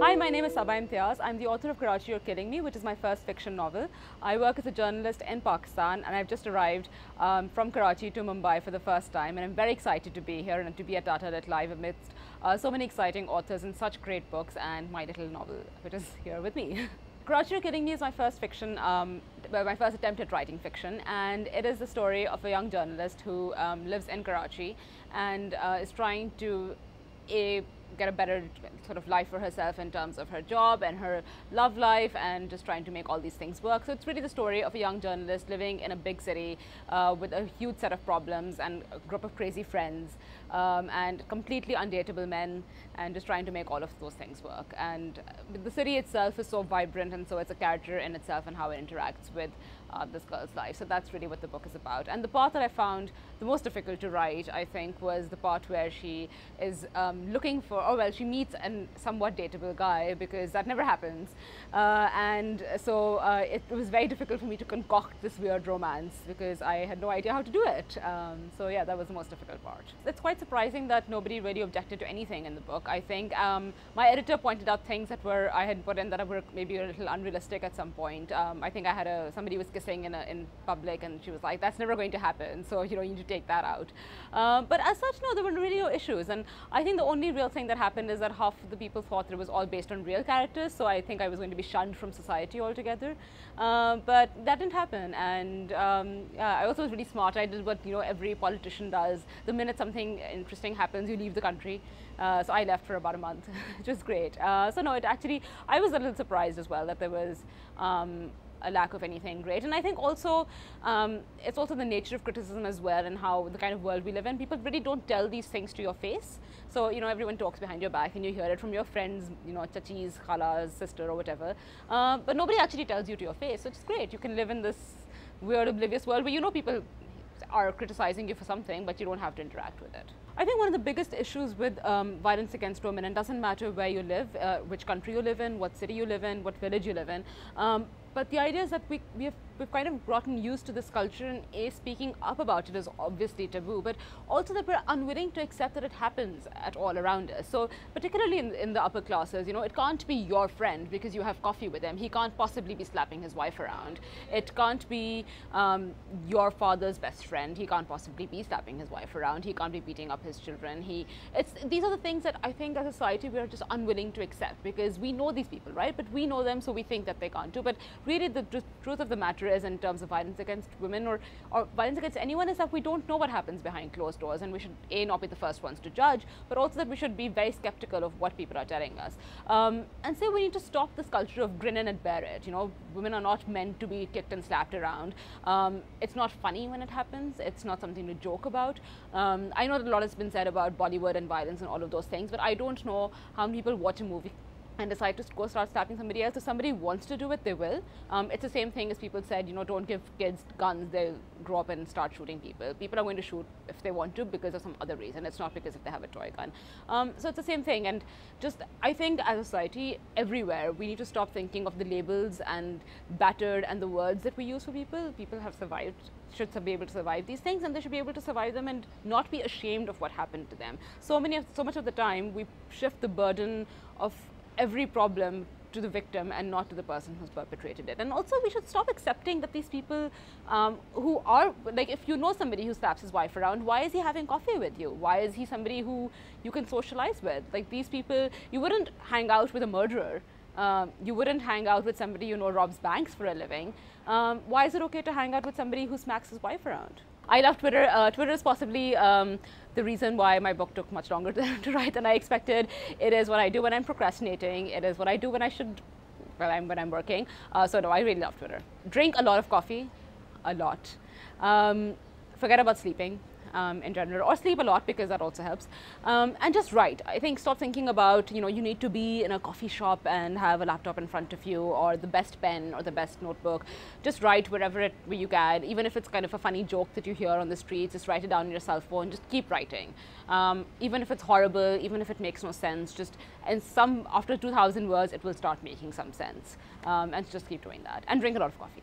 Hi, my name is Saba Imtiaz. I'm the author of Karachi, You're Killing Me, which is my first fiction novel. I work as a journalist in Pakistan, and I've just arrived from Karachi to Mumbai for the first time, and I'm very excited to be here and to be at Untitled Live amidst so many exciting authors and such great books, and my little novel, which is here with me. Karachi, You're Killing Me is my first fiction, my first attempt at writing fiction, and it is the story of a young journalist who lives in Karachi and is trying to get a better sort of life for herself in terms of her job and her love life, and just trying to make all these things work. So it's really the story of a young journalist living in a big city with a huge set of problems and a group of crazy friends and completely undateable men, and just trying to make all of those things work. And the city itself is so vibrant, and so it's a character in itself and how it interacts with this girl's life. So that's really what the book is about. And the part that I found the most difficult to write, I think, was the part where she is looking for, she meets a somewhat dateable guy, because that never happens. And so it was very difficult for me to concoct this weird romance, because I had no idea how to do it. So yeah, that was the most difficult part. It's quite surprising that nobody really objected to anything in the book. I think my editor pointed out things that I had put in that were maybe a little unrealistic at some point. I think I had somebody was kissing in public, and she was like, that's never going to happen, so you need to take that out. But as such, no, there were really no issues. And I think the only real thing that happened is that half of the people thought that it was all based on real characters, so I think I was going to be shunned from society altogether. But that didn't happen. And I also was really smart. I did what every politician does. The minute something interesting happens, you leave the country. So I left for about a month, which was great. So no, I was a little surprised as well that there was a lack of anything great. And I think also it's also the nature of criticism as well, and how the kind of world we live in. People really don't tell these things to your face. So everyone talks behind your back, and you hear it from your friends, chachi's, khala's, sister, or whatever. But nobody actually tells you to your face. So it's great. You can live in this weird, oblivious world where people are criticizing you for something, but you don't have to interact with it. I think one of the biggest issues with violence against women, and it doesn't matter where you live, which country you live in, what city you live in, what village you live in, but the idea is that we've kind of gotten used to this culture, and speaking up about it is obviously taboo, but also that we're unwilling to accept that it happens at all around us. So particularly in the upper classes, it can't be your friend because you have coffee with him. He can't possibly be slapping his wife around. It can't be your father's best friend. He can't possibly be slapping his wife around. He can't be beating up his children. These are the things that I think as a society we are just unwilling to accept, because we know these people, right? But we know them, so we think that they can't do. But really the truth of the matter is, in terms of violence against women or violence against anyone, is that we don't know what happens behind closed doors, and we should not be the first ones to judge, but also that we should be very skeptical of what people are telling us. And so we need to stop this culture of grin and bear it. Women are not meant to be kicked and slapped around. It's not funny when it happens. It's not something to joke about. I know that a lot has been said about Bollywood and violence and all of those things, but I don't know how many people watch a movie and decide to go start slapping somebody else. If somebody wants to do it, they will. It's the same thing as people said, don't give kids guns, they'll grow up and start shooting people. People are going to shoot if they want to because of some other reason. It's not because if they have a toy gun. So it's the same thing. And just, I think as a society, everywhere, we need to stop thinking of the labels and battered and the words that we use for people. People have survived, should be able to survive these things, and they should be able to survive them and not be ashamed of what happened to them. So much of the time, we shift the burden of every problem to the victim and not to the person who's perpetrated it. And also we should stop accepting that these people who are, like, if you know somebody who slaps his wife around, why is he having coffee with you? Why is he somebody who you can socialize with? Like, these people, you wouldn't hang out with a murderer. You wouldn't hang out with somebody robs banks for a living. Why is it okay to hang out with somebody who smacks his wife around? I love Twitter. Twitter is possibly the reason why my book took much longer to write than I expected. It is what I do when I'm procrastinating. It is what I do when when I'm working. So no, I really love Twitter. Drink a lot of coffee, a lot. Forget about sleeping in general, or sleep a lot, because that also helps. And just write. I think stop thinking about, you need to be in a coffee shop and have a laptop in front of you, or the best pen or the best notebook. Just write where you can, even if it's kind of a funny joke that you hear on the streets, just write it down on your cell phone, just keep writing. Even if it's horrible, even if it makes no sense, after 2,000 words, it will start making some sense. And just keep doing that, and drink a lot of coffee.